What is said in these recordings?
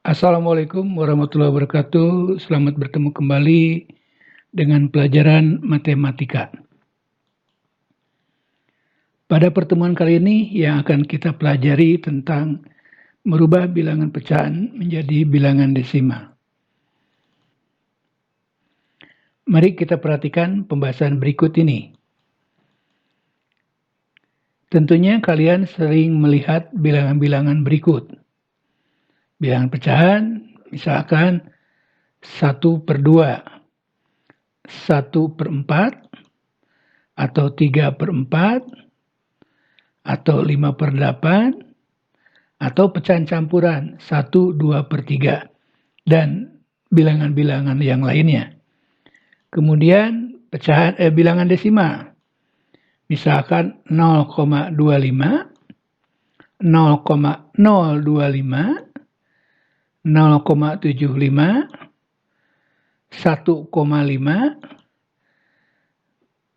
Assalamualaikum warahmatullahi wabarakatuh. Selamat bertemu kembali dengan pelajaran matematika. Pada pertemuan kali ini yang akan kita pelajari tentang merubah bilangan pecahan menjadi bilangan desimal. Mari kita perhatikan pembahasan berikut ini. Tentunya kalian sering melihat bilangan-bilangan berikut. Bilangan pecahan, misalkan 1/2, 1/4, atau 3/4, atau 5/8, atau pecahan campuran 1, 2/3, dan bilangan-bilangan yang lainnya. Kemudian bilangan desimal, misalkan 0,25, 0,025, 0,75, 1,5,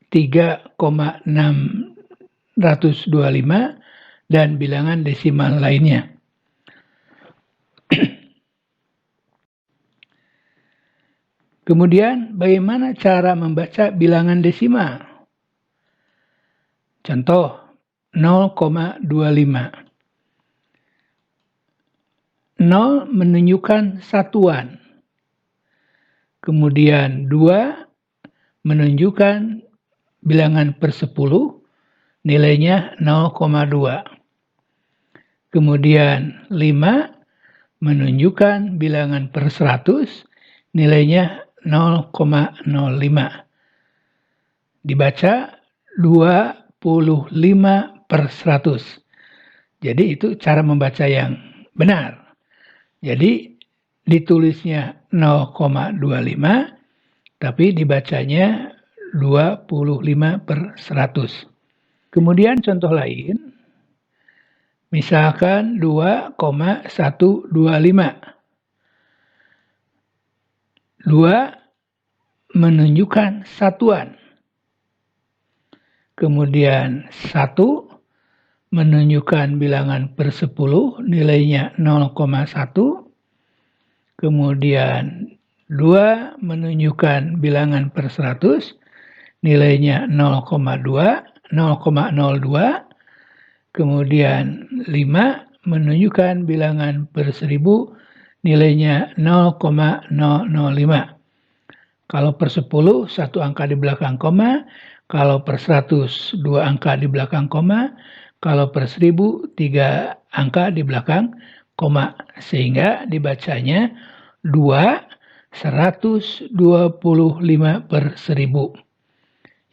3,625, dan bilangan desimal lainnya. Kemudian bagaimana cara membaca bilangan desimal? Contoh 0,25. 0 menunjukkan satuan. Kemudian 2 menunjukkan bilangan per 10, nilainya 0,2. Kemudian 5 menunjukkan bilangan per 100, nilainya 0,05. Dibaca 25/100. Jadi itu cara membaca yang benar. Jadi ditulisnya 0,25, tapi dibacanya 25/100. Kemudian contoh lain, misalkan 2,125. 2 menunjukkan satuan. Kemudian 1 menunjukkan bilangan per 10, nilainya 0,1. Kemudian 2 menunjukkan bilangan per 100, nilainya 0,02. Kemudian 5 menunjukkan bilangan per 1000, nilainya 0,005. Kalau per 10, 1 angka di belakang koma. Kalau per 100, 2 angka di belakang koma. Kalau per 1000, 3 angka di belakang koma. Sehingga dibacanya 2/125/1000.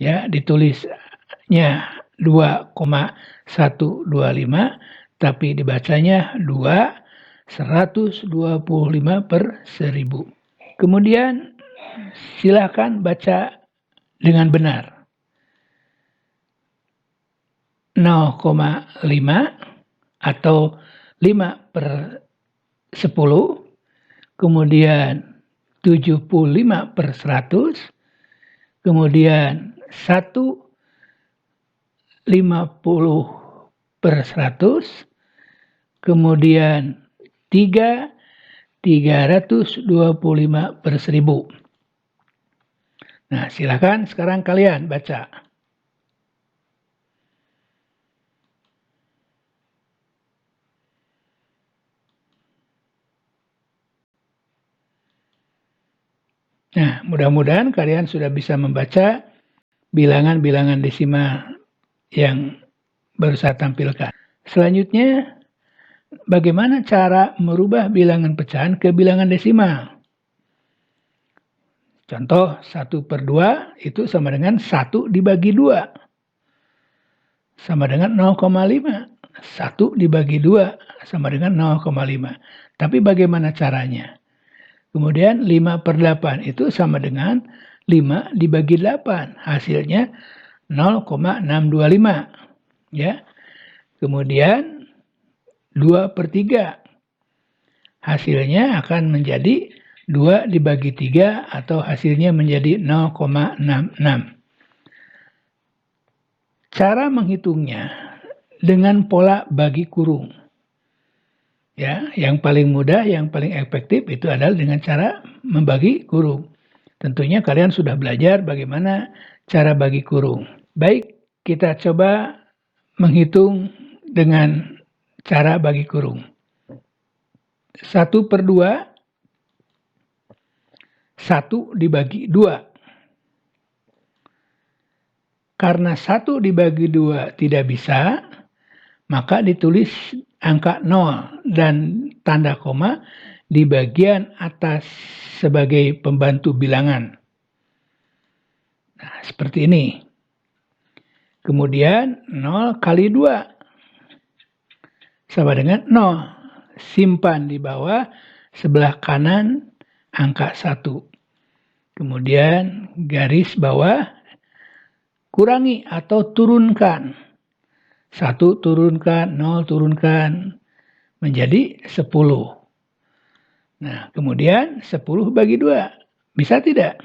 Ya, ditulisnya 2,125, tapi dibacanya 2/125/1000. Kemudian silakan baca dengan benar. 0,5 atau 5/10, kemudian 75/100, kemudian 1 50/100, kemudian 3 325/1000. Nah, silakan sekarang kalian baca. Nah, mudah-mudahan kalian sudah bisa membaca bilangan-bilangan desimal yang baru saya tampilkan. Selanjutnya, bagaimana cara merubah bilangan pecahan ke bilangan desimal? Contoh 1/2 itu sama dengan 1 dibagi 2. Sama dengan 0,5. 1 dibagi 2 sama dengan 0,5. Tapi bagaimana caranya? Kemudian 5/8 itu sama dengan 5 dibagi 8. Hasilnya 0,625. Ya. Kemudian 2/3. Hasilnya akan menjadi 2 dibagi 3 atau hasilnya menjadi 0,66. Cara menghitungnya dengan pola bagi kurung. Ya, yang paling mudah, yang paling efektif itu adalah dengan cara membagi kurung. Tentunya kalian sudah belajar bagaimana cara bagi kurung. Baik, kita coba menghitung dengan cara bagi kurung. 1/2, 1 dibagi 2. Karena 1 dibagi 2 tidak bisa, maka ditulis angka 0 dan tanda koma di bagian atas sebagai pembantu bilangan. Nah, seperti ini. Kemudian 0 kali 2 sama dengan 0. Simpan di bawah sebelah kanan angka 1. Kemudian garis bawah kurangi atau turunkan. 1 turunkan, 0 turunkan menjadi 10. Nah, kemudian 10 bagi 2. Bisa tidak?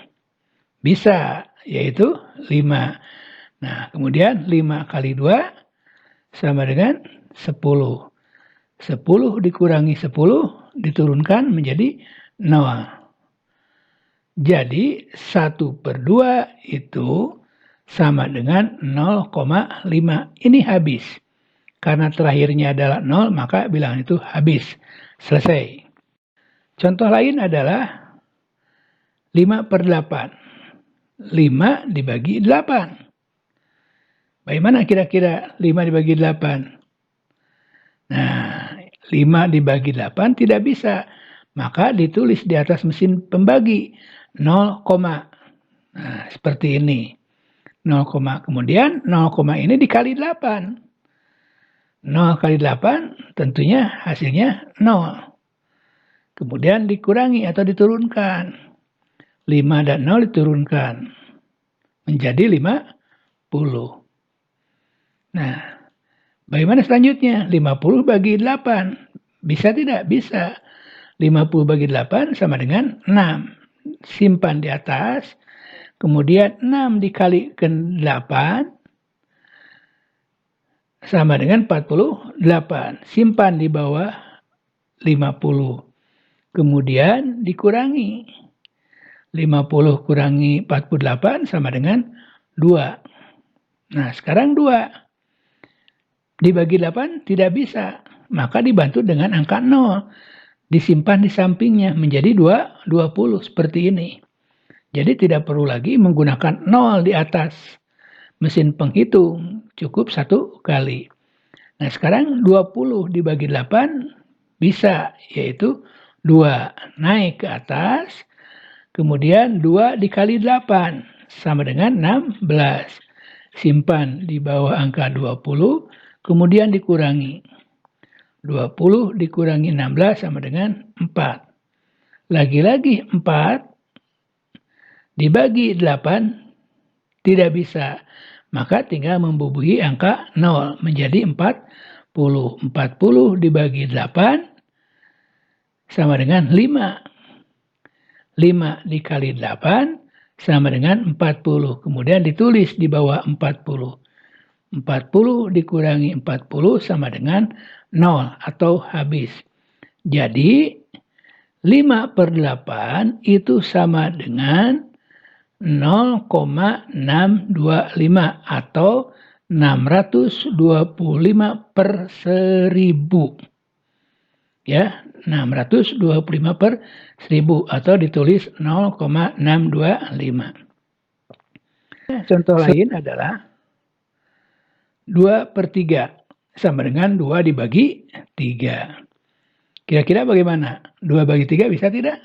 Bisa, yaitu 5. Nah, kemudian 5 kali 2 sama dengan 10. 10 dikurangi 10 diturunkan menjadi 0. Jadi 1/2 itu sama dengan 0,5. Ini habis. Karena terakhirnya adalah 0, maka bilangan itu habis. Selesai. Contoh lain adalah 5/8. 5 dibagi 8. Bagaimana kira-kira 5 dibagi 8? Nah, 5 dibagi 8 tidak bisa. Maka ditulis di atas mesin pembagi 0, nah, seperti ini. 0, kemudian 0, ini dikali 8. 0 kali 8 tentunya hasilnya 0. Kemudian dikurangi atau diturunkan. 5 dan 0 diturunkan. Menjadi 50. Nah, bagaimana selanjutnya? 50 bagi 8. Bisa tidak? Bisa. 50 bagi 8 sama dengan 6. Simpan di atas. Kemudian 6 dikalikan 8 sama dengan 48. Simpan di bawah 50. Kemudian dikurangi. 50 kurangi 48 sama dengan 2. Nah, sekarang 2. Dibagi 8 tidak bisa. Maka dibantu dengan angka 0. Disimpan di sampingnya menjadi 20 seperti ini. Jadi tidak perlu lagi menggunakan 0 di atas mesin penghitung. Cukup 1 kali. Nah, sekarang 20 dibagi 8 bisa, yaitu 2 naik ke atas. Kemudian 2 dikali 8 sama dengan 16. Simpan di bawah angka 20. Kemudian dikurangi. 20 dikurangi 16 sama dengan 4. Lagi-lagi 4 dibagi 8 tidak bisa. Maka tinggal membubuhi angka 0 menjadi 40. 40 dibagi 8 sama dengan 5. 5 dikali 8 sama dengan 40. Kemudian ditulis di bawah 40. 40 dikurangi 40 sama dengan 0 atau habis. Jadi 5/8 itu sama dengan 0,625 atau 625/1000. Ya, 625/1000 atau ditulis 0,625. Contoh lain adalah 2/3 sama dengan 2 dibagi 3. Kira-kira bagaimana? 2 bagi 3 bisa tidak?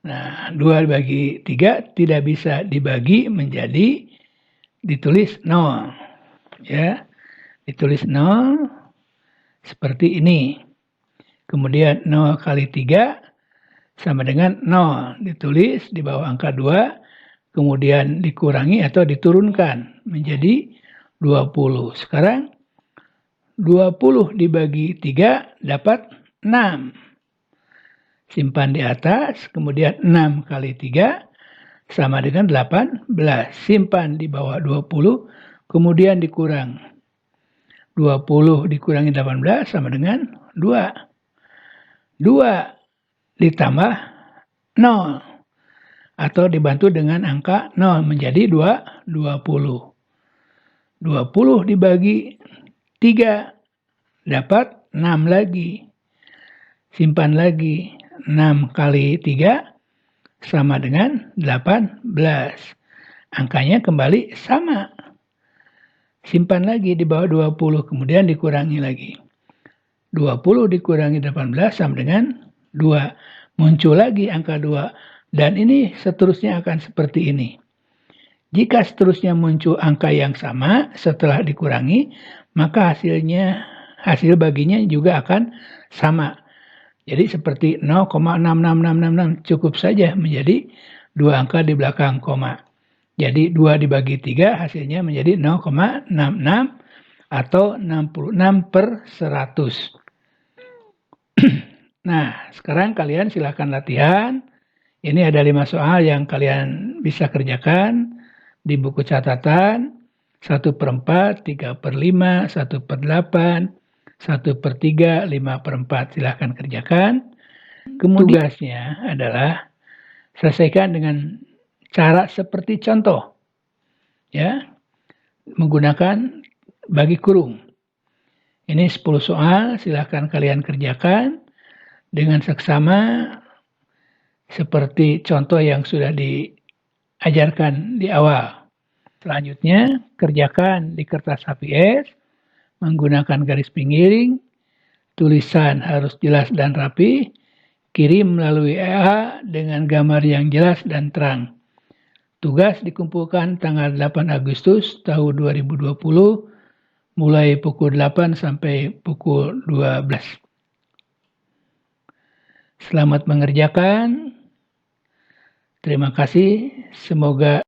Nah, 2 bagi 3 tidak bisa dibagi menjadi ditulis 0. Ya, ditulis 0 seperti ini. Kemudian 0 kali 3 sama dengan 0. Ditulis di bawah angka 2. Kemudian dikurangi atau diturunkan menjadi 20. Sekarang 20 dibagi 3 dapat 6. Simpan di atas. Kemudian 6 kali 3 sama dengan 18. Simpan di bawah 20. Kemudian dikurang. 20 dikurangi 18 sama dengan 2. 2 ditambah 0. Atau dibantu dengan angka 0 menjadi 20. 20 dibagi 3 dapat 6 lagi. Simpan lagi. 6 kali 3 sama dengan 18. Angkanya kembali sama. Simpan lagi di bawah 20, kemudian dikurangi lagi. 20 dikurangi 18 sama dengan 2. Muncul lagi angka 2. Dan ini seterusnya akan seperti ini. Jika seterusnya muncul angka yang sama setelah dikurangi, maka hasil baginya juga akan sama. Jadi seperti 0,66666 cukup saja menjadi 2 angka di belakang koma. Jadi 2 dibagi 3 hasilnya menjadi 0,66 atau 66/100. Nah, sekarang kalian silakan latihan. Ini ada 5 soal yang kalian bisa kerjakan di buku catatan. 1/4, 3/5, 1/8, 1/3, 5/4. Silahkan kerjakan. Kemudian tugasnya adalah selesaikan dengan cara seperti contoh. Ya, menggunakan bagi kurung. Ini 10 soal, silahkan kalian kerjakan dengan seksama seperti contoh yang sudah diajarkan di awal. Selanjutnya, kerjakan di kertas HPS menggunakan garis pinggiring, tulisan harus jelas dan rapi, kirim melalui EA dengan gambar yang jelas dan terang. Tugas dikumpulkan tanggal 8 Agustus tahun 2020, mulai pukul 8 sampai pukul 12. Selamat mengerjakan. Terima kasih. Semoga